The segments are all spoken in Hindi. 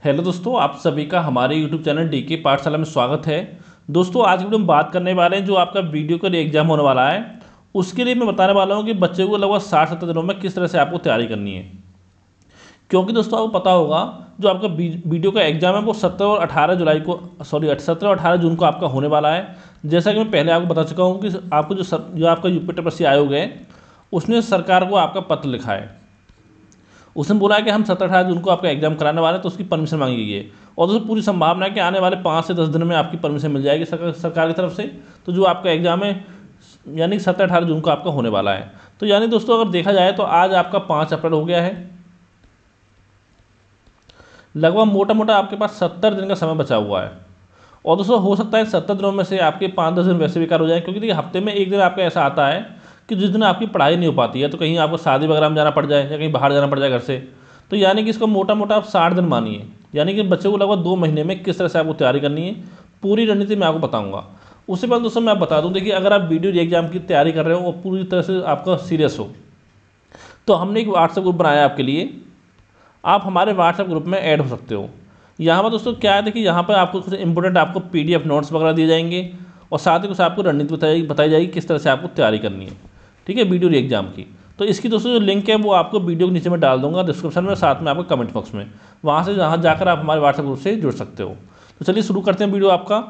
हेलो दोस्तों, आप सभी का हमारे यूट्यूब चैनल डीके पाठशाला में स्वागत है। दोस्तों, आज की वीडियो में बात करने वाले हैं जो आपका वीडियो का एग्जाम होने वाला है, उसके लिए मैं बताने वाला हूं कि बच्चे को लगभग 60-70 दिनों में किस तरह से आपको तैयारी करनी है। क्योंकि दोस्तों आपको पता होगा जो आपका वीडियो का एग्जाम है वो 17 और 18 जुलाई को 17 और 18 जून को आपका होने वाला है। जैसा कि मैं पहले आपको बता चुका हूँ कि आपको जो आपका यूपी टीएसपीएससी आयोग है उसने सरकार को आपका पत्र लिखा है। उसने बोला है कि हम 17-18 जून को आपका एग्जाम कराने वाले हैं, तो उसकी परमिशन मांगी गई है। और दोस्तों पूरी संभावना है कि आने वाले 5 से 10 दिन में आपकी परमिशन मिल जाएगी सरकार की तरफ से। तो जो आपका एग्जाम है यानी 17-18 जून को आपका होने वाला है। तो यानी दोस्तों अगर देखा जाए तो आज आपका 5 अप्रैल हो गया है। लगभग मोटा मोटा आपके पास 70 दिन का समय बचा हुआ है। और दोस्तों हो सकता है 70 दिनों में से आपके 5-10 दिन वैसे बेकार हो जाए, क्योंकि देखिए हफ्ते में एक दिन आपका ऐसा आता है कि जिस दिन आपकी पढ़ाई नहीं हो पाती है, तो कहीं आपको शादी वगैरह में जाना पड़ जाए या कहीं बाहर जाना पड़ जाए घर से। तो यानी कि इसको मोटा मोटा आप 60 दिन मानिए, यानी कि बच्चे को लगभग 2 महीने में किस तरह से आपको तैयारी करनी है पूरी रणनीति मैं आपको बताऊँगा। उससे पहले दोस्तों मैं आप बता दूँ, देखिए अगर आप वीडियो एग्जाम की तैयारी कर रहे हो और पूरी तरह से आपका सीरियस हो तो हमने एक व्हाट्सएप ग्रुप बनाया है आपके लिए। आप हमारे व्हाट्सएप ग्रुप में ऐड हो सकते हो। यहाँ पर दोस्तों क्या है, देखिए यहाँ पर आपको कुछ इंपॉर्टेंट आपको पीडीएफ नोट्स वगैरह दिए जाएंगे और साथ ही कुछ आपको रणनीति बताई जाएगी किस तरह से आपको तैयारी करनी है, ठीक है, वीडियो एग्जाम की। तो इसकी दोस्तों जो लिंक है वो आपको वीडियो के नीचे में डाल दूंगा डिस्क्रिप्शन में, साथ में आपको कमेंट बॉक्स में, वहाँ से जहाँ जाकर आप हमारे व्हाट्सएप ग्रुप से जुड़ सकते हो। तो चलिए शुरू करते हैं वीडियो आपका।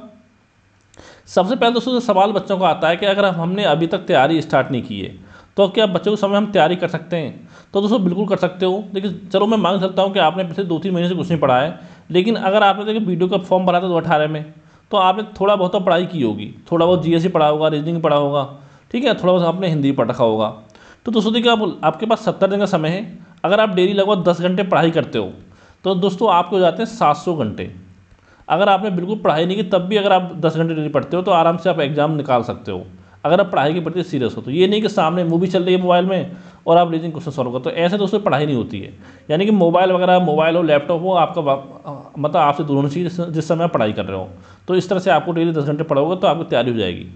सबसे पहले दोस्तों जो सवाल बच्चों को आता है कि अगर हमने अभी तक तैयारी स्टार्ट नहीं की है तो क्या बच्चों के समय हम तैयारी कर सकते हैं? तो दोस्तों बिल्कुल कर सकते हो। देखिए चलो मैं मान सकता हूँ कि आपने पिछले 2-3 महीने से कुछ नहीं पढ़ा है, लेकिन अगर आपने देखिए वीडियो का फॉर्म भरा था 2018 में, तो आपने थोड़ा बहुत तो पढ़ाई की होगी, थोड़ा बहुत जीएस पढ़ा होगा, रीजनिंग पढ़ा होगा, ठीक है, थोड़ा बहुत आपने हिंदी पढ़ रखा होगा। तो दोस्तों देखिए आपके पास 70 दिन का समय है। अगर आप डेली लगभग 10 घंटे पढ़ाई करते हो तो दोस्तों आपके हो जाते हैं 700 घंटे। अगर आपने बिल्कुल पढ़ाई नहीं की तब भी अगर आप 10 घंटे डेली पढ़ते हो तो आराम से आप एग्जाम निकाल सकते हो, अगर आप पढ़ाई के प्रति सीरियस हो तो। ये नहीं कि सामने मूवी चल रही है मोबाइल में और आप रीजनिंग क्वेश्चन सॉल्व करते हो, ऐसे दोस्तों पढ़ाई नहीं होती है। यानी कि मोबाइल वगैरह, मोबाइल हो लैपटॉप हो, आपका मतलब आपसे दूर होना चाहिए जिस समय आप पढ़ाई कर रहे हो। तो इस तरह से आपको डेली 10 घंटे पढ़ोगे तो आपकी तैयारी हो जाएगी।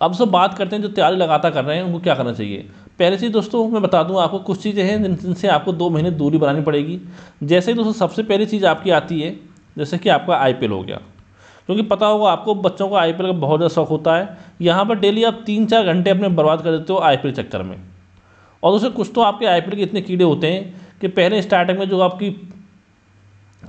अब सब बात करते हैं जो तैयारी लगातार कर रहे हैं उनको क्या करना चाहिए। पहले चीज़ दोस्तों मैं बता दूं आपको, कुछ चीज़ें हैं जिनसे आपको 2 महीने दूरी बनानी पड़ेगी। जैसे दोस्तों सबसे पहली चीज़ आपकी आती है, जैसे कि आपका आईपीएल हो गया, क्योंकि पता होगा आपको बच्चों को आईपीएल का बहुत ज़्यादा शौक होता है। यहाँ पर डेली आप 3-4 घंटे अपने बर्बाद कर देते हो आईपीएल चक्कर में। और दोस्तों कुछ तो आपके आईपीएल के इतने कीड़े होते हैं कि पहले स्टार्टिंग में जो आपकी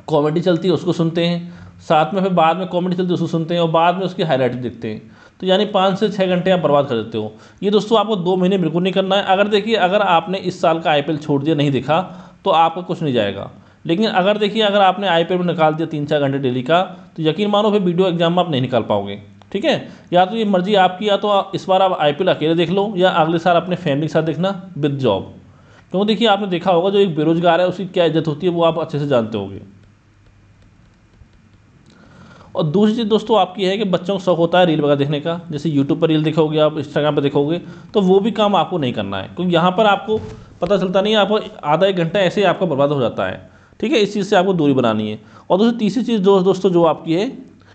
कॉमेडी चलती है उसको सुनते हैं, साथ में फिर बाद में कॉमेडी चलती है उसको सुनते हैं और बाद में उसकी हाईलाइट देखते हैं। तो यानी 5 से 6 घंटे आप बर्बाद कर देते हो। ये दोस्तों आपको 2 महीने बिल्कुल नहीं करना है। अगर देखिए अगर आपने इस साल का आईपीएल छोड़ दिया, नहीं देखा, तो आपका कुछ नहीं जाएगा। लेकिन अगर देखिए अगर आपने आईपीएल में निकाल दिया 3-4 घंटे डेली का, तो यकीन मानो फिर वीडियो एग्जाम में आप नहीं निकाल पाओगे, ठीक है। या तो ये मर्जी आपकी, या तो इस बार आप आईपीएल अकेले देख लो या अगले साल अपने फैमिली के साथ देखना विद जॉब। क्योंकि देखिए आपने देखा होगा जो एक बेरोजगार है उसकी क्या इज्जत होती है वो आप अच्छे से जानते होंगे। और दूसरी चीज़ दोस्तों आपकी है कि बच्चों को शौक होता है रील वगैरह देखने का, जैसे यूट्यूब पर रील देखोगे, आप इंस्टाग्राम पर देखोगे, तो वो भी काम आपको नहीं करना है, क्योंकि यहाँ पर आपको पता चलता नहीं है, आपको आधा 1 घंटा ऐसे ही आपका बर्बाद हो जाता है, ठीक है। इस चीज़ से आपको दूरी बनानी है। और दोस्तों तीसरी चीज़ दोस्तों जो आपकी है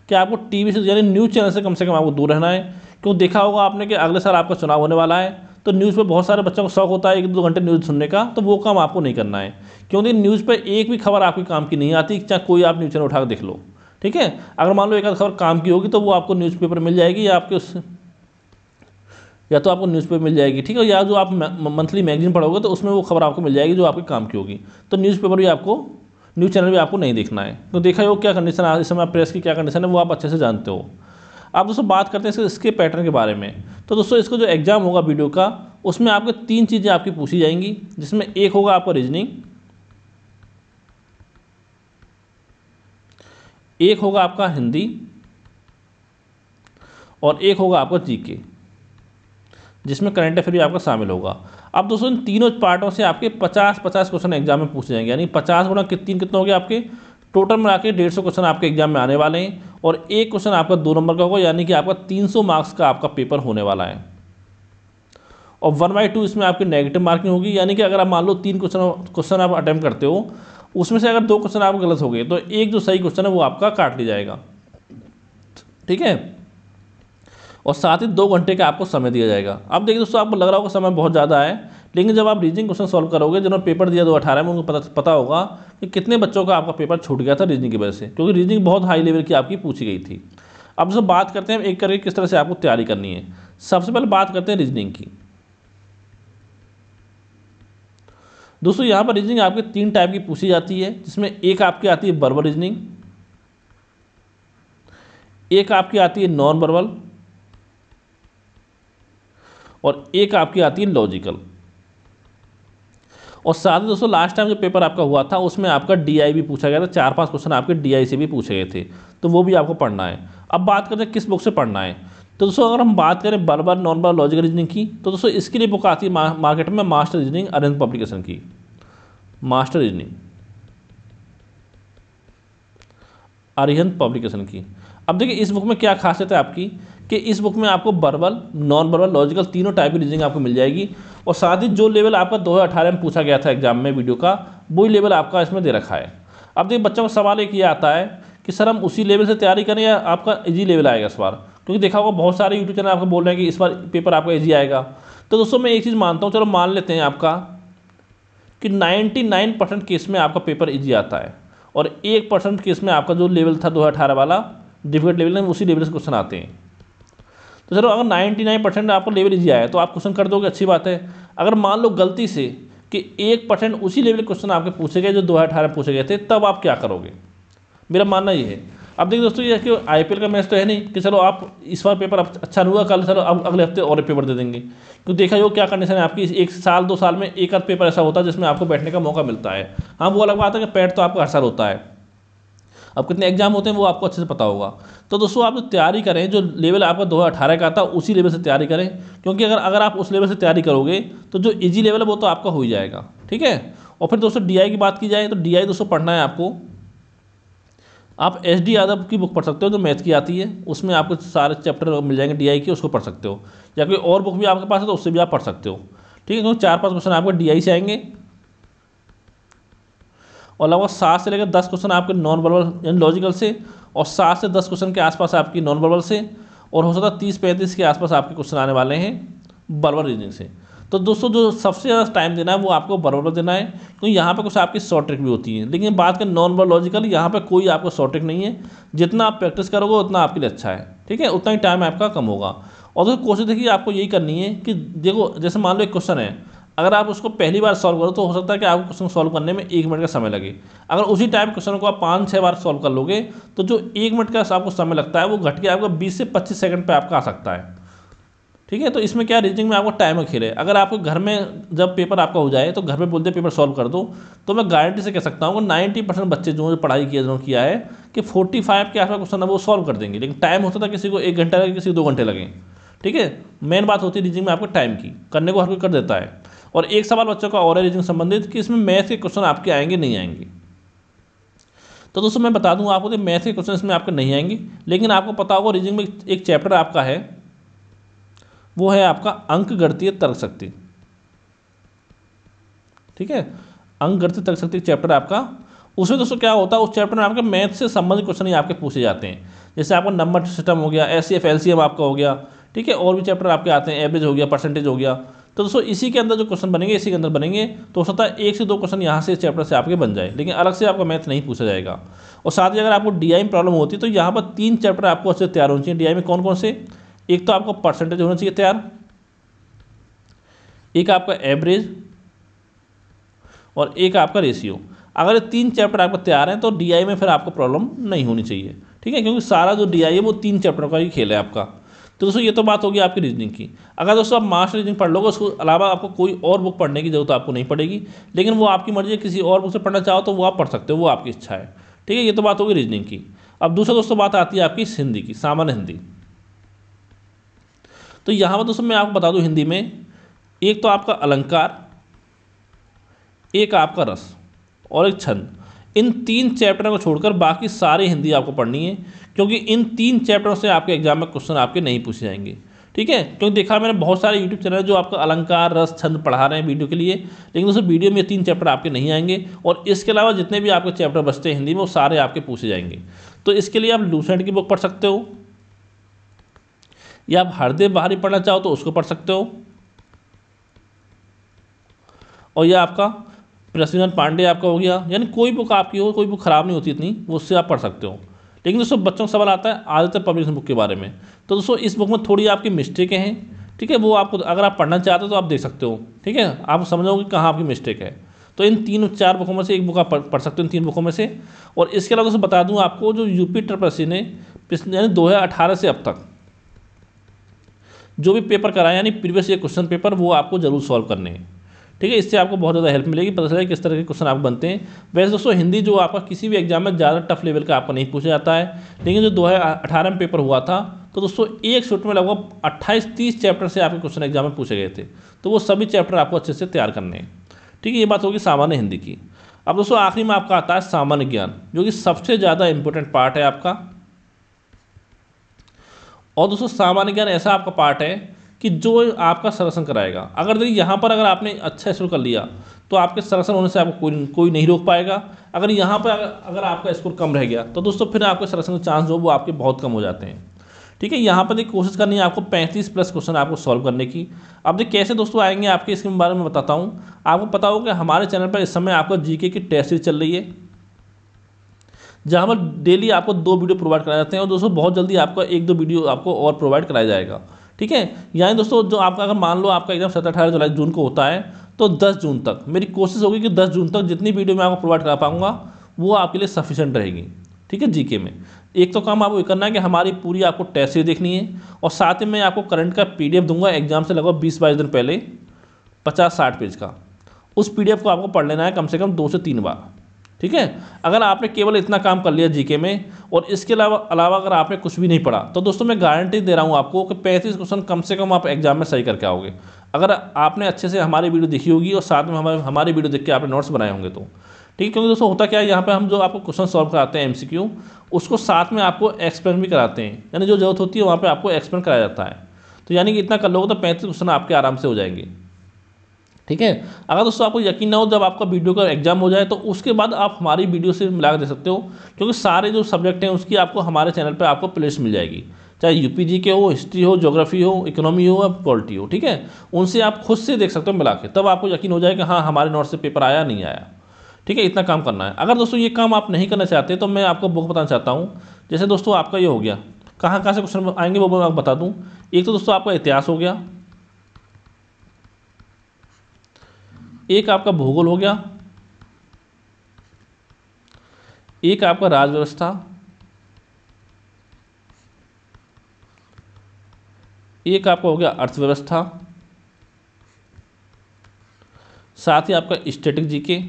कि आपको टीवी से यानी न्यूज़ चैनल से कम आपको दूर रहना है। क्यों, देखा होगा आपने कि अगले साल आपका चुनाव होने वाला है, तो न्यूज़ पर बहुत सारे बच्चों को शौक होता है 1-2 घंटे न्यूज़ सुनने का, तो वो काम आपको नहीं करना है। क्योंकि न्यूज़ पर एक भी खबर आपके काम की नहीं आती, चाहे कोई आप न्यूज़ चैनल उठा कर देख लो, ठीक है। अगर मान लो एक आध खबर काम की होगी तो वो आपको न्यूज़पेपर मिल जाएगी, या आपके उस या तो आपको न्यूज़पेपर मिल जाएगी, ठीक है, या जो आप मंथली मैगजीन पढ़ोगे तो उसमें वो खबर आपको मिल जाएगी जो आपके काम की होगी। तो न्यूज़पेपर भी आपको, न्यूज़ चैनल भी आपको नहीं देखना है। तो देखा हो क्या कंडीशन है इस समय प्रेस की, क्या कंडीशन है वो आप अच्छे से जानते हो। अब दोस्तों बात करते हैं इसके पैटर्न के बारे में। तो दोस्तों इसको जो एग्जाम होगा वीडियो का, उसमें आपको 3 चीज़ें आपकी पूछी जाएंगी, जिसमें एक होगा आपका रीजनिंग, एक होगा आपका हिंदी और एक होगा आपका जीके, जिसमें करंट अफेयर भी आपका शामिल होगा। अब दोस्तों इन तीनों पार्टों से आपके 50-50 क्वेश्चन एग्जाम में पूछे जाएंगे, यानी 50 गुणा कितने हो गए आपके, टोटल मिला के 150 क्वेश्चन आपके एग्जाम में आने वाले हैं। और एक क्वेश्चन आपका 2 नंबर का होगा, यानी कि आपका 300 मार्क्स का आपका पेपर होने वाला है। और 1/2 इसमें आपकी नेगेटिव मार्किंग होगी, यानी कि अगर आप मान लो 3 क्वेश्चन आप अटैम्प्ट करते हो, उसमें से अगर 2 क्वेश्चन आपको गलत हो गए तो एक जो सही क्वेश्चन है वो आपका काट लिया जाएगा, ठीक है। और साथ ही 2 घंटे का आपको समय दिया जाएगा। अब देखिए दोस्तों आपको लग रहा होगा समय बहुत ज़्यादा है, लेकिन जब आप रीजनिंग क्वेश्चन सॉल्व करोगे, जिन्होंने पेपर दिया 2018 में, उनको पता होगा कि कितने बच्चों का आपका पेपर छूट गया था रीजनिंग की वजह से, क्योंकि रीजनिंग बहुत हाई लेवल की आपकी पूछी गई थी। अब दोस्तों बात करते हैं एक करके किस तरह से आपको तैयारी करनी है। सबसे पहले बात करते हैं रीजनिंग की। दोस्तों यहाँ पर रीजनिंग आपके 3 टाइप की पूछी जाती है, जिसमें एक आपकी आती है वर्बल रीजनिंग, एक आपकी आती है नॉन वर्बल, और एक आपकी आती है लॉजिकल। और साथ ही दोस्तों लास्ट टाइम जो पेपर आपका हुआ था उसमें आपका डीआई भी पूछा गया था, 4-5 क्वेश्चन आपके डीआई से भी पूछे गए थे, तो वो भी आपको पढ़ना है। अब बात करते हैं किस बुक से पढ़ना है। तो दोस्तों अगर हम बात करें verbal non verbal logical reasoning की, तो दोस्तों इसके लिए बुक आती है मार्केट में मास्टर रीजनिंग अरिहंत पब्लिकेशन की, मास्टर रीजनिंग अरिहंत पब्लिकेशन की। अब देखिए इस बुक में क्या खासियत है आपकी, कि इस बुक में आपको वर्बल नॉन वर्बल लॉजिकल तीनों टाइप की रीजनिंग आपको मिल जाएगी, और साथ ही जो लेवल आपका 2018 में पूछा गया था एग्जाम में वीडियो का, वही लेवल आपका इसमें दे रखा है। अब देखिए बच्चों का सवाल एक ये आता है कि सर हम उसी लेवल से तैयारी करें या आपका इजी लेवल आएगा इस बार, क्योंकि देखा होगा बहुत सारे यूट्यूब चैनल आपको बोल रहे हैं कि इस बार पेपर आपका इजी आएगा। तो दोस्तों मैं एक चीज़ मानता हूँ, चलो मान लेते हैं आपका कि 99% केस में आपका पेपर इजी आता है, और 1% केस में आपका जो लेवल था 2018 वाला डिफिकल्ट लेवल में उसी लेवल से क्वेश्चन आते हैं। तो चलो अगर 99% आपको लेवल इजी आया तो आप क्वेश्चन कर दोगे, अच्छी बात है। अगर मान लो गलती से कि 1% उसी लेवल के क्वेश्चन आपके पूछे गए जो 2018 में पूछे गए थे, तब आप क्या करोगे? मेरा मानना ये है। अब देखिए दोस्तों ये कि आईपीएल का मैच तो है नहीं कि चलो आप इस बार पेपर अच्छा नहीं हुआ कल चलो अब अगले हफ्ते और पेपर दे देंगे, क्योंकि देखा हो क्या कंडीशन है आपकी, 1 साल 2 साल में एक आध पेपर ऐसा होता है जिसमें आपको बैठने का मौका मिलता है। हाँ वो अलग बात है कि पैड तो आपका हर साल होता है। अब कितने एग्जाम होते हैं वो आपको अच्छे से पता होगा। तो दोस्तों आप जो तैयारी करें, जो लेवल आपका 2018 का था उसी लेवल से तैयारी करें, क्योंकि अगर आप उस लेवल से तैयारी करोगे तो जो इजी लेवल है वो तो आपका हो ही जाएगा, ठीक है। और फिर दोस्तों डीआई की बात की जाए तो डीआई दोस्तों पढ़ना है आपको, आप एस.डी. यादव की बुक पढ़ सकते हो जो मैथ की आती है, उसमें आपको सारे चैप्टर मिल जाएंगे डीआई के, उसको पढ़ सकते हो, या कोई और बुक भी आपके पास है तो उससे भी आप पढ़ सकते हो, ठीक है। क्योंकि 4-5 क्वेश्चन आपको डीआई से आएंगे, और लगभग 7 से लेकर 10 क्वेश्चन आपके नॉन वर्बल यानी लॉजिकल से, और 7 से 10 क्वेश्चन के आसपास आपकी नॉन वर्बल से, और हो सकता है 30-35 के आसपास आपके क्वेश्चन आने वाले हैं वर्बल रीजनिंग से। तो दोस्तों जो सबसे ज़्यादा टाइम देना है वो आपको वर्बल देना है, क्योंकि यहाँ पे कुछ आपकी शॉर्ट ट्रिक भी होती है। लेकिन बात करें नॉन वर्बल लॉजिकल, यहाँ पे कोई आपको शॉर्ट ट्रिक नहीं है, जितना आप प्रैक्टिस करोगे उतना आपके लिए अच्छा है, ठीक है, उतना ही टाइम आपका कम होगा। और दोस्तों कोशिश देखिए आपको यही करनी है कि देखो जैसे मान लो एक क्वेश्चन है, अगर आप उसको पहली बार सॉल्व करो तो हो सकता है कि आपको क्वेश्चन सॉल्व करने में 1 मिनट का समय लगे। अगर उसी टाइप क्वेश्चन को आप 5-6 बार सॉल्व कर लोगे तो जो 1 मिनट का आपको समय लगता है वो घट के आपको 20 से 25 सेकंड पे आपका आ सकता है, ठीक है। तो इसमें क्या रीजनिंग में आपको टाइम का खेल है। अगर आपको घर में जब पेपर आपका हो जाए तो घर में बोलते पेपर सॉल्व कर दो, तो मैं गारंटी से कह सकता हूँ कि 90% बच्चे जो पढ़ाई किया जिन्होंने किया है कि 45 के आसपास क्वेश्चन है वो सॉल्व कर देंगे। लेकिन टाइम होता था किसी को 1 घंटा लगे, किसी को 2 घंटे लगे, ठीक है। मेन बात होती है रीजनिंग में आपको टाइम की, करने को हर कोई कर देता है। और एक सवाल बच्चों का और है रीजनिंग संबंधित कि इसमें मैथ के क्वेश्चन आपके आएंगे नहीं आएंगे। तो दोस्तों मैं बता दूं आपको, मैथ के क्वेश्चन इसमें आपके नहीं आएंगे, लेकिन आपको पता होगा रीजनिंग में एक चैप्टर आपका है, वो है आपका अंक गणितीय तर्क शक्ति, ठीक है। अंक गणितीय तर्क शक्ति चैप्टर आपका, उसमें दोस्तों क्या होता है उस चैप्टर में आपके मैथ से संबंधित क्वेश्चन ही आपके पूछे जाते हैं। जैसे आपका नंबर सिस्टम हो गया, एचसीएफ एलसीएम आपका हो गया, ठीक है, और भी चैप्टर आपके आते हैं, एवरेज हो गया, परसेंटेज हो गया। तो दोस्तों इसी के अंदर जो क्वेश्चन बनेंगे इसी के अंदर बनेंगे, तो हो सकता है 1 से 2 क्वेश्चन यहाँ से इस चैप्टर से आपके बन जाए, लेकिन अलग से आपका मैथ नहीं पूछा जाएगा। और साथ ही अगर आपको डीआई में प्रॉब्लम होती है तो यहाँ पर 3 चैप्टर आपको अच्छे तैयार होने चाहिए। डीआई में कौन कौन से? एक तो आपको परसेंटेज होना चाहिए तैयार, एक आपका एवरेज, और एक आपका रेशियो। अगर ये 3 चैप्टर आपका तैयार हैं तो डीआई में फिर आपको प्रॉब्लम नहीं होनी चाहिए, ठीक है, क्योंकि सारा जो डीआई है वो 3 चैप्टर का ही खेल है आपका। तो दोस्तों ये तो बात होगी आपकी रीजनिंग की। अगर दोस्तों आप मास्टर रीजनिंग पढ़ लोगे उसके अलावा आपको कोई और बुक पढ़ने की जरूरत आपको नहीं पड़ेगी, लेकिन वो आपकी मर्जी है, किसी और बुक से पढ़ना चाहो तो वो आप पढ़ सकते हो, वो आपकी इच्छा है, ठीक है। ये तो बात होगी रीजनिंग की। अब दूसरा दोस्तों बात आती है आपकी हिंदी की, सामान्य हिंदी। तो यहाँ पर दोस्तों मैं आपको बता दूँ हिंदी में एक तो आपका अलंकार, एक आपका रस, और एक छंद। इन 3 चैप्टरों को छोड़कर बाकी सारी हिंदी आपको पढ़नी है, क्योंकि इन 3 चैप्टरों से आपके एग्जाम में क्वेश्चन आपके नहीं पूछे जाएंगे, ठीक है। क्योंकि देखा मैंने बहुत सारे यूट्यूब चैनल जो आपका अलंकार रस छंद पढ़ा रहे हैं वीडियो के लिए, लेकिन दोस्तों वीडियो में 3 चैप्टर आपके नहीं आएंगे, और इसके अलावा जितने भी आपके चैप्टर बचते हैं हिंदी में वो सारे आपके पूछे जाएंगे। तो इसके लिए आप लूसेंट की बुक पढ़ सकते हो, या आप हरदेव बहारी पढ़ना चाहो तो उसको पढ़ सकते हो, और यह आपका पृथ्वीनाथ पांडे आपका हो गया, यानी कोई बुक आपकी हो, कोई बुक ख़राब नहीं होती इतनी, वो उससे आप पढ़ सकते हो। लेकिन दोस्तों बच्चों का सवाल आता है आदित्य पब्लिकेशन बुक के बारे में, तो दोस्तों इस बुक में थोड़ी आपकी मिस्टेकें हैं, ठीक है, वो आपको अगर आप पढ़ना चाहते हो तो आप देख सकते हो, ठीक है, आप समझोगे कहाँ आपकी मिस्टेक है। तो इन 3-4 बुकों में से एक बुक आप पढ़ सकते हो, इन 3 बुकों में से। और इसके अलावा दोस्तों बता दूँ आपको, जो यूपी ट्रिपल ने पिछले यानी 2018 से अब तक जो भी पेपर कराए, यानी प्रीवियस ईयर क्वेश्चन पेपर, वो आपको जरूर सॉल्व करने हैं, ठीक है। इससे आपको बहुत ज़्यादा हेल्प मिलेगी, पता चलेगा किस तरह के क्वेश्चन आप बनते हैं। वैसे दोस्तों हिंदी जो आपका किसी भी एग्जाम में ज़्यादा टफ लेवल का आपका नहीं पूछा जाता है, लेकिन जो 2018 में पेपर हुआ था, तो दोस्तों एक शिफ्ट में लगभग 28-30 चैप्टर से आपके क्वेश्चन एग्जाम में पूछे गए थे, तो वो सभी चैप्टर आपको अच्छे से तैयार करने हैं, ठीक है। ये बात होगी सामान्य हिंदी की। अब दोस्तों आखिरी में आपका आता है सामान्य ज्ञान, जो कि सबसे ज़्यादा इंपॉर्टेंट पार्ट है आपका। और दोस्तों सामान्य ज्ञान ऐसा आपका पार्ट है कि जो आपका संरक्षण कराएगा। अगर देखिए यहाँ पर अगर आपने अच्छा स्कोर कर लिया तो आपके संरक्षण होने से आपको कोई नहीं रोक पाएगा। अगर यहाँ पर अगर आपका स्कोर कम रह गया तो दोस्तों फिर आपके संरक्षण के चांस जो वो आपके बहुत कम हो जाते हैं, ठीक है। यहाँ पर देखिए कोशिश करनी है आपको 35+ क्वेश्चन आपको सॉल्व करने की। अब देखिए कैसे दोस्तों आएंगे आपके, इसके बारे में बताता हूँ। आपको पता होगा कि हमारे चैनल पर इस समय आपका जीके की टेस्ट सीरीज चल रही है, जहाँ पर डेली आपको 2 वीडियो प्रोवाइड कराए जाते हैं, और दोस्तों बहुत जल्दी आपका 1-2 वीडियो आपको और प्रोवाइड कराया जाएगा, ठीक है। यानी दोस्तों जो आपका अगर मान लो आपका एग्जाम 17-18 जून को होता है, तो 10 जून तक मेरी कोशिश होगी कि 10 जून तक जितनी वीडियो मैं आपको प्रोवाइड करा पाऊंगा वो आपके लिए सफिशिएंट रहेगी, ठीक है। जीके में एक तो काम आपको करना है कि हमारी पूरी आपको टेस्ट सीरीज देखनी है, और साथ ही मैं आपको करंट का PDF दूंगा एग्जाम से लगभग 20-22 दिन पहले, 50-60 पेज का। उस PDF को आपको पढ़ लेना है कम से कम 2 से 3 बार, ठीक है। अगर आपने केवल इतना काम कर लिया जीके में, और इसके अलावा अगर आपने कुछ भी नहीं पढ़ा, तो दोस्तों मैं गारंटी दे रहा हूँ आपको कि 35 क्वेश्चन कम से कम आप एग्जाम में सही करके आओगे, अगर आपने अच्छे से हमारी वीडियो देखी होगी और साथ में हमारी वीडियो देख के आपने नोट्स बनाए होंगे तो, ठीक है। क्योंकि दोस्तों होता क्या है, यहाँ पे हम जो आपको क्वेश्चन सॉल्व कराते हैं MCQ, उसको साथ में आपको एक्सप्लेन भी कराते हैं, यानी जो जरूरत होती है वहाँ पर आपको एक्सप्लेन कराया जाता है। तो यानी कि इतना कर लोगे तो 35 क्वेश्चन आपके आराम से हो जाएंगे, ठीक है। अगर दोस्तों आपको यकीन ना हो, जब आपका वीडियो का एग्जाम हो जाए तो उसके बाद आप हमारी वीडियो से मिला कर दे सकते हो, क्योंकि सारे जो सब्जेक्ट हैं उसकी आपको हमारे चैनल पे आपको प्लेलिस्ट मिल जाएगी, चाहे UPG के हो, हिस्ट्री हो, ज्योग्राफी हो, इकोनॉमी हो या पॉलिटी हो, ठीक है। उनसे आप खुद से देख सकते हो मिला के, तब आपको यकीन हो जाए कि हाँ हमारे नोट से पेपर आया नहीं आया, ठीक है। इतना काम करना है। अगर दोस्तों ये काम आप नहीं करना चाहते तो मैं आपको बुक बताना चाहता हूँ। जैसे दोस्तों आपका ये हो गया, कहाँ कहाँ से क्वेश्चन आएंगे वो मैं आपको बता दूँ। एक तो दोस्तों आपका इतिहास हो गया, एक आपका भूगोल हो गया, एक आपका राज व्यवस्था, एक आपका हो गया अर्थव्यवस्था, साथ ही आपका स्टैटिक जीके,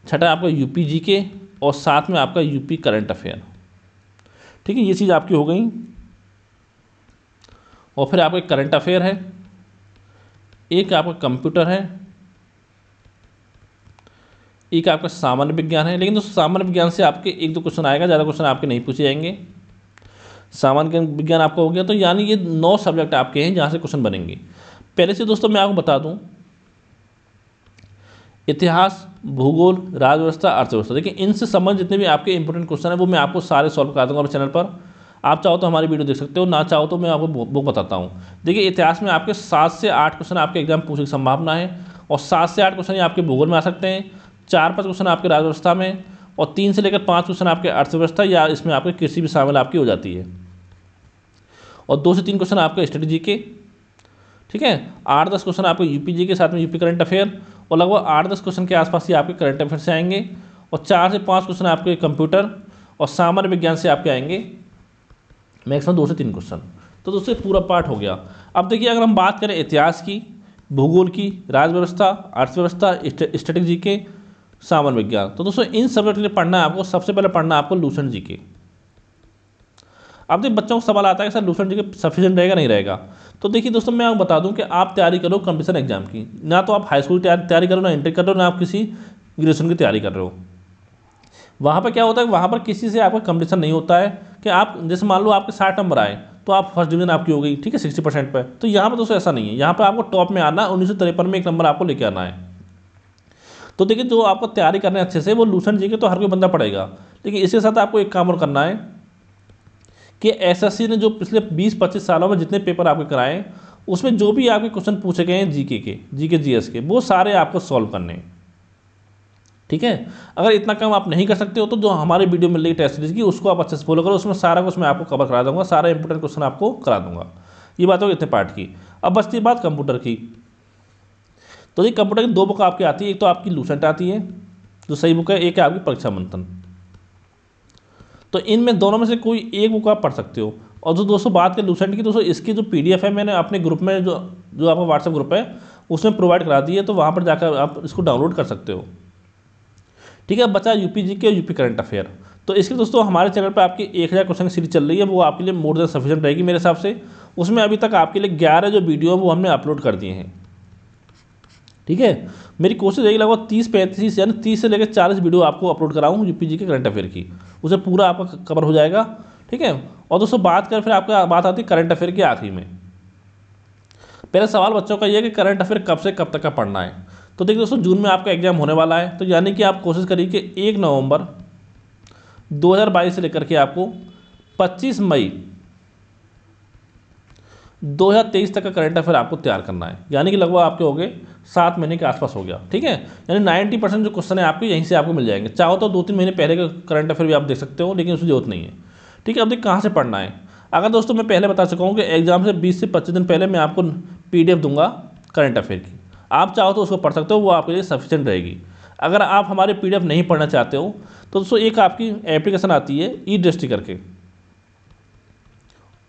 छठा आपका यूपी जीके, और साथ में आपका यूपी करंट अफेयर, ठीक है। ये चीज़ आपकी हो गई। और फिर आपका करंट अफेयर है, एक आपका कंप्यूटर है, एक आपका सामान्य विज्ञान है। लेकिन दोस्तों सामान्य विज्ञान से आपके 1-2 क्वेश्चन आएगा, ज़्यादा क्वेश्चन आपके नहीं पूछे जाएंगे। सामान्य विज्ञान आपका हो गया, तो यानी ये 9 सब्जेक्ट आपके हैं जहाँ से क्वेश्चन बनेंगे। पहले से दोस्तों मैं आपको बता दूं, इतिहास, भूगोल, राज व्यवस्था, अर्थव्यवस्था, देखिए इनसे संबंधित जितने भी आपके इंपॉर्टेंट क्वेश्चन है वो मैं आपको सारे सॉल्व करा दूंगा अपने चैनल पर। आप चाहो तो हमारी वीडियो देख सकते हो, ना चाहो तो मैं आपको बुक बताता हूँ। देखिए इतिहास में आपके 7 से 8 क्वेश्चन आपके एग्जाम पूछने की संभावना है, और 7 से 8 क्वेश्चन ये आपके भूगोल में आ सकते हैं, 4-5 क्वेश्चन आपके राज व्यवस्था में, और 3 से लेकर 5 क्वेश्चन आपके अर्थव्यवस्था, या इसमें आपके कृषि भी शामिल आपकी हो जाती है, और 2 से 3 क्वेश्चन आपके स्ट्रेटेजी के, ठीक है। 8-10 क्वेश्चन आपके UPG के साथ में यूपी करंट अफेयर, और लगभग 8-10 क्वेश्चन के आसपास ही आपके करंट अफेयर से आएंगे, और 4 से 5 क्वेश्चन आपके कंप्यूटर और सामान्य विज्ञान से आपके आएंगे, मैक्सिमम 2 से 3 क्वेश्चन। तो दोस्तों पूरा पार्ट हो गया। अब देखिए अगर हम बात करें इतिहास की, भूगोल की, राज व्यवस्था, अर्थव्यवस्था, स्टैटिक जीके, सामान्य विज्ञान, तो दोस्तों इन सब्जेक्ट के लिए पढ़ना है आपको, सबसे पहले पढ़ना है आपको लूसेंट जीके। अब देखिए बच्चों को सवाल आता है कि सर लूसेंट जीके सफिशिएंट रहेगा नहीं रहेगा। तो देखिए दोस्तों मैं आपको बता दूं कि आप तैयारी करो कंपटीशन एग्जाम की, ना तो आप हाई स्कूल की तैयारी करो, ना इंटर कर रहे हो, ना आप किसी ग्रेजुएशन की तैयारी कर रहे हो। वहाँ पर क्या होता है, वहाँ पर किसी से आपका कंपटीशन नहीं होता है कि आप जैसे मान लो आपके 60 नंबर आए तो आप फर्स्ट डिवीजन आपकी हो गई, ठीक है, 60% पर। तो यहाँ पर दोस्तों ऐसा नहीं है, यहाँ पर आपको टॉप में आना, 1953 में 1 नंबर आपको लेके आना है। तो देखिए जो आपको तैयारी करना है अच्छे से, वो लूसेंट जीके तो हर कोई बंदा पढ़ेगा, लेकिन इसके साथ आपको एक काम और करना है कि SSC ने जो पिछले 20-25 सालों में जितने पेपर आपके कराए उसमें जो भी आपके क्वेश्चन पूछे गए हैं जीके जीएस के, वो सारे आपको सॉल्व करने हैं। ठीक है, अगर इतना काम आप नहीं कर सकते हो तो जो हमारे वीडियो मिल रही है टेस्ट सीरीज की, उसको आप अच्छे से फॉलो करो, उसमें सारा कुछ मैं आपको कवर करा दूंगा, सारा इंपॉर्टेंट क्वेश्चन आपको करा दूंगा। ये बात होगी इतने पार्ट की। अब बचती है बात कंप्यूटर की। तो ये कंप्यूटर की 2 बुक आपकी आती है, एक तो आपकी लूसेंट आती है जो सही बुक है, एक है आपकी परीक्षा मंथन। तो इनमें दोनों में से कोई एक बुक आप पढ़ सकते हो। और जो दोस्तों बात करें लूसेंट की, दोस्तों इसकी जो PDF है मैंने अपने ग्रुप में जो आपका व्हाट्सएप ग्रुप है उसमें प्रोवाइड करा दी है, तो वहाँ पर जाकर आप इसको डाउनलोड कर सकते हो। ठीक है, बचा UPG के यूपी करंट अफेयर। तो इसके दोस्तों हमारे चैनल पर आपकी 1000 क्वेश्चन की सीरीज चल रही है, वो आपके लिए मोर देन सफिशिएंट रहेगी मेरे हिसाब से। उसमें अभी तक आपके लिए 11 जो वीडियो है वो हमने अपलोड कर दिए हैं। ठीक है, मेरी कोशिश रहेगी लगभग 30-35 यानी 30 से लेकर 40 वीडियो आपको अपलोड कराऊँ UPG के करंट अफेयर की, उसे पूरा आपका कवर हो जाएगा। ठीक है, और दोस्तों बात करें फिर आपका बात आती है करंट अफेयर के आखिरी में। पहले सवाल बच्चों का ये है कि करंट अफेयर कब से कब तक का पढ़ना है। तो देखिए दोस्तों, जून में आपका एग्जाम होने वाला है, तो यानी कि आप कोशिश करिए कि 1 नवंबर 2022 से लेकर के आपको 25 मई 2023 तक का करंट अफेयर आपको तैयार करना है, यानी कि लगभग आपके हो गए 7 महीने के आसपास हो गया। ठीक है, यानी 90% जो क्वेश्चन है आपके यहीं से आपको मिल जाएंगे। चाहो तो 2-3 महीने पहले का करंट अफेयर भी आप देख सकते हो, लेकिन उसकी जरूरत नहीं है। ठीक है, अब देखिए कहाँ से पढ़ना है। अगर दोस्तों मैं पहले बता चुका हूँ कि एग्जाम से 20 से 25 दिन पहले मैं आपको PDF दूंगा करंट अफेयर की, आप चाहो तो उसको पढ़ सकते हो, वो आपके लिए सफिशिएंट रहेगी। अगर आप हमारे PDF नहीं पढ़ना चाहते हो तो दोस्तों एक आपकी एप्लीकेशन आती है E-दृष्टि करके,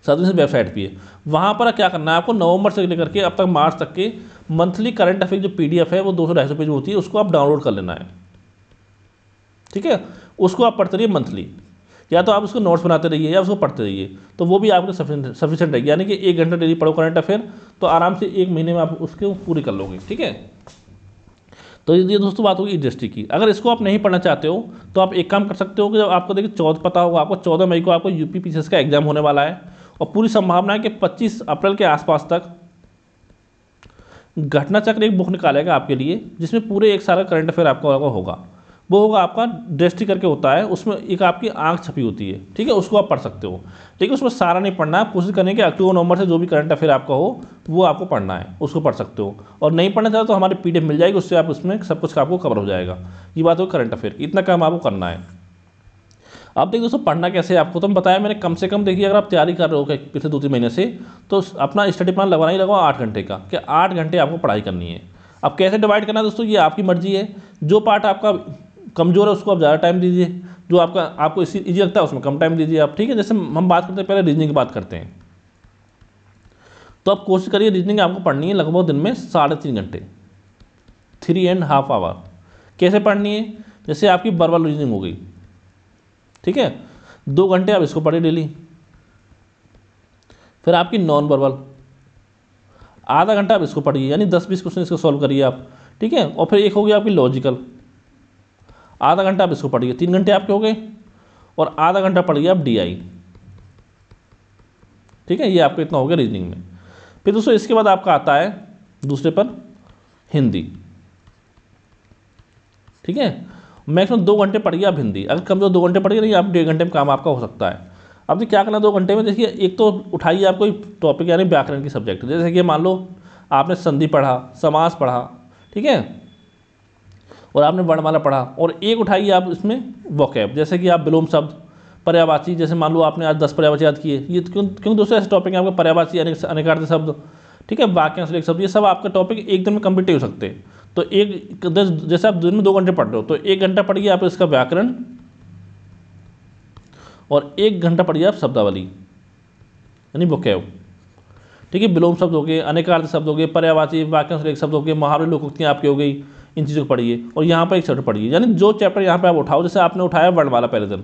सर्विस वेबसाइट भी है, वहाँ पर क्या करना है आपको, नवंबर से लेकर के अब तक मार्च तक के मंथली करंट अफेयर जो PDF है वो 200-250 पेज में होती है, उसको आप डाउनलोड कर लेना है। ठीक है, उसको आप पढ़ते रहिए मंथली, या तो आप उसको नोट्स बनाते रहिए या उसको पढ़ते रहिए, तो वो भी आपको सफिशिएंट रहेगी। यानी कि 1 घंटा डेली पढ़ो करंट अफेयर, तो आराम से 1 महीने में आप उसको पूरी कर लोगे। ठीक है, तो ये दोस्तों बात होगी E-दृष्टि की। अगर इसको आप नहीं पढ़ना चाहते हो तो आप एक काम कर सकते हो कि जब आपको देखिए 14 पता होगा आपको, 14 मई को आपको UPPCS का एग्जाम होने वाला है, और पूरी संभावना है कि 25 अप्रैल के आसपास तक घटना चक्र एक बुक निकालेगा आपके लिए, जिसमें पूरे एक साल का करंट अफेयर आपका होगा। वो होगा आपका दृष्टि करके होता है, उसमें एक आपकी आंख छपी होती है। ठीक है, उसको आप पढ़ सकते हो, लेकिन उसमें सारा नहीं पढ़ना है। कोशिश करने के अक्टूबर नवंबर से जो भी करंट अफेयर आपका हो वो आपको पढ़ना है, उसको पढ़ सकते हो। और नहीं पढ़ना चाहते तो हमारी PDF मिल जाएगी, उससे आप उसमें सब कुछ आपको कवर हो जाएगा। ये बात हो करंट अफेयर की, इतना काम आपको करना है। अब देखिए दोस्तों पढ़ना कैसे है आपको तो बताया मैंने, कम से कम देखिए अगर आप तैयारी कर रहे हो पिछले 2-3 महीने से, तो अपना स्टडी प्लान लगवाना ही लगवाओ 8 घंटे का, कि 8 घंटे आपको पढ़ाई करनी है। अब कैसे डिवाइड करना है दोस्तों, ये आपकी मर्जी है। जो पार्ट आपका कमजोर है उसको आप ज़्यादा टाइम दीजिए, जो आपको इसी ईजी लगता है उसमें कम टाइम दीजिए आप। ठीक है, जैसे हम बात करते हैं पहले रीजनिंग की बात करते हैं, तो आप कोशिश करिए रीजनिंग आपको पढ़नी है लगभग दिन में 3.5 घंटे, 3.5 आवर। कैसे पढ़नी है, जैसे आपकी वर्बल रीजनिंग हो गई, ठीक है, 2 घंटे आप इसको पढ़िए डेली। फिर आपकी नॉन वर्बल आधा घंटा आप इसको पढ़िए, यानी 10-20 क्वेश्चन इसको सॉल्व करिए आप। ठीक है, और फिर एक हो गया आपकी लॉजिकल, आधा घंटा आप इसको पढ़िए, 3 घंटे आपके हो गए, और आधा घंटा पढ़िए आप DI। ठीक है, ये आपको इतना हो गया रीजनिंग में। फिर दोस्तों इसके बाद आपका आता है दूसरे पर हिंदी। ठीक है, मैक्सिमम 2 घंटे पढ़िए आप हिंदी, अगर कमजोर 2 घंटे पढ़िए नहीं, आप 1.5 घंटे में काम आपका हो सकता है। अब क्या करना 2 घंटे में, देखिए एक तो उठाइए आप कोई टॉपिक यानी व्याकरण की सब्जेक्ट, जैसे कि मान लो आपने संधि पढ़ा, समास पढ़ा, ठीक है, और आपने वर्णमाला पढ़ा, और एक उठाइए आप इसमें वोकैब, जैसे कि आप विलोम शब्द, पर्यायवाची, जैसे मान लो आपने आज 10 पर्यायवाची याद किए, ये क्योंकि दोस्तों ऐसे टॉपिक है आपके पर्यायवाची अनेकार्थ शब्द, ठीक है, वाक्यांश लेख शब्द, ये सब आपका टॉपिक एक दिन में कंप्लीट हो सकते हैं। तो जैसे आप दिन में 2 घंटे पढ़ रहे हो, तो 1 घंटा पढ़िए आप इसका व्याकरण, और 1 घंटा पढ़िए आप शब्दावली यानी वोकैब। ठीक है, विलोम शब्द हो गए, अनेकार्थ शब्द हो गए, पर्यायवाची, वाक्यांश लेख शब्द हो गए, मुहावरे लोकोक्तियाँ आपकी हो गई, इन चीज़ों को पढ़िए। और यहाँ पर एक चैप्टर पढ़िए, यानी जो चैप्टर यहाँ पे आप उठाओ, जैसे आपने उठाया वर्णमाला पहले दिन,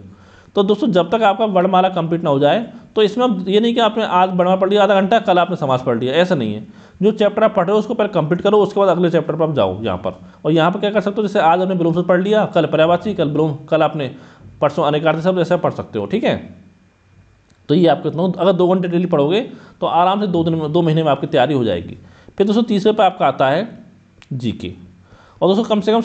तो दोस्तों जब तक आपका वर्णमाला कंप्लीट ना हो जाए, तो इसमें अब ये नहीं कि आपने आज वर्णमाला पढ़ लिया आधा घंटा, कल आपने समास पढ़ लिया, ऐसा नहीं है। जो चैप्टर आप पढ़ रहे हो उसको पहले कंप्लीट करो, उसके बाद अगले चैप्टर पर आप जाओ यहाँ पर। और यहाँ पर क्या कर सकते हो, जैसे आज आपने विलोम शब्द पढ़ लिया, कल पर्यायवाची, कल आपने परसों अनेकार्थ शब्द, ऐसा पढ़ सकते हो। ठीक है, तो ये आपको इतना, अगर 2 घंटे डेली पढ़ोगे तो आराम से 2 महीने में आपकी तैयारी हो जाएगी। फिर दोस्तों तीसरे पर आपका आता है GK, और दोस्तों कम से कम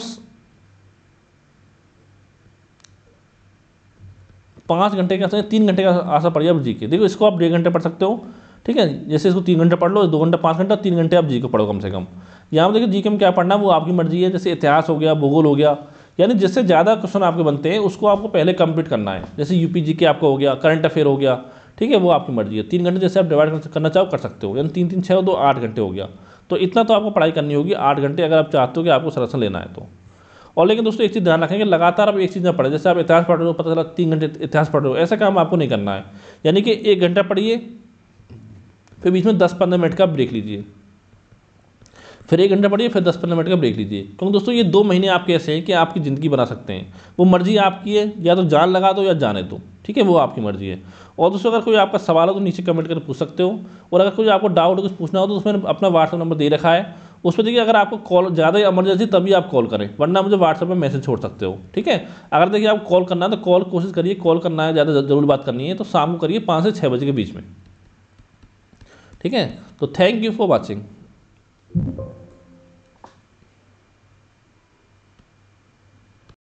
5 घंटे का 3 घंटे का आशा पढ़िए आप GK। देखो इसको आप 1.5 घंटे पढ़ सकते हो। ठीक है, जैसे इसको 3 घंटे पढ़ लो, 2 घंटा 5 घंटा 3 घंटे आप जी को पढ़ो कम से कम। यहाँ पर देखिए जी के में क्या पढ़ना वो आपकी मर्जी है, जैसे इतिहास हो गया, भूगोल हो गया, यानी जिससे ज़्यादा क्वेश्चन आपके बनते हैं उसको आपको पहले कंप्लीट करना है। जैसे यूपी जी के आपका हो गया, करंट अफेयर हो गया, ठीक है, वो आपकी मर्जी है। 3 घंटे जैसे आप डिवाइड करना चाहो कर सकते हो, यानी 3 3 6 2 8 घंटे हो गया। तो इतना तो आपको पढ़ाई करनी होगी 8 घंटे, अगर आप चाहते हो कि आपको संरक्षण लेना है तो। और लेकिन दोस्तों एक चीज़ ध्यान रखें कि लगातार आप एक चीज़ ना पढ़ें। जैसे आप इतिहास पढ़ रहे हो, पता चला 3 घंटे इतिहास पढ़ रहे हो, ऐसा काम आपको नहीं करना है। यानी कि 1 घंटा पढ़िए, फिर बीच में 10-15 मिनट का ब्रेक लीजिए, फिर 1 घंटा पढ़िए, फिर 10-15 मिनट का ब्रेक लीजिए। क्योंकि दोस्तों ये 2 महीने आपके ऐसे हैं कि आपकी ज़िंदगी बना सकते हैं। वो मर्जी आपकी है, या तो जान लगा दो या जाने दो, ठीक है, वो आपकी मर्जी है। और दोस्तों अगर कोई आपका सवाल हो तो नीचे कमेंट करके पूछ सकते हो। और अगर कोई आपको डाउट कुछ पूछना हो तो उसमें अपना व्हाट्सअप नंबर दे रखा है, उस पर देखिए, अगर आपको कॉल ज़्यादा इमरजेंसी तभी आप कॉल करें, वरना मुझे व्हाट्सएप में मैसेज छोड़ सकते हो, ठीक है। अगर देखिए आप कॉल करना है तो कॉल कोशिश करिए, कॉल करना है ज़्यादा ज़रूर बात करनी है तो शाम को करिए 5 से 6 बजे के बीच में, ठीक है। तो थैंक यू फॉर वॉचिंग।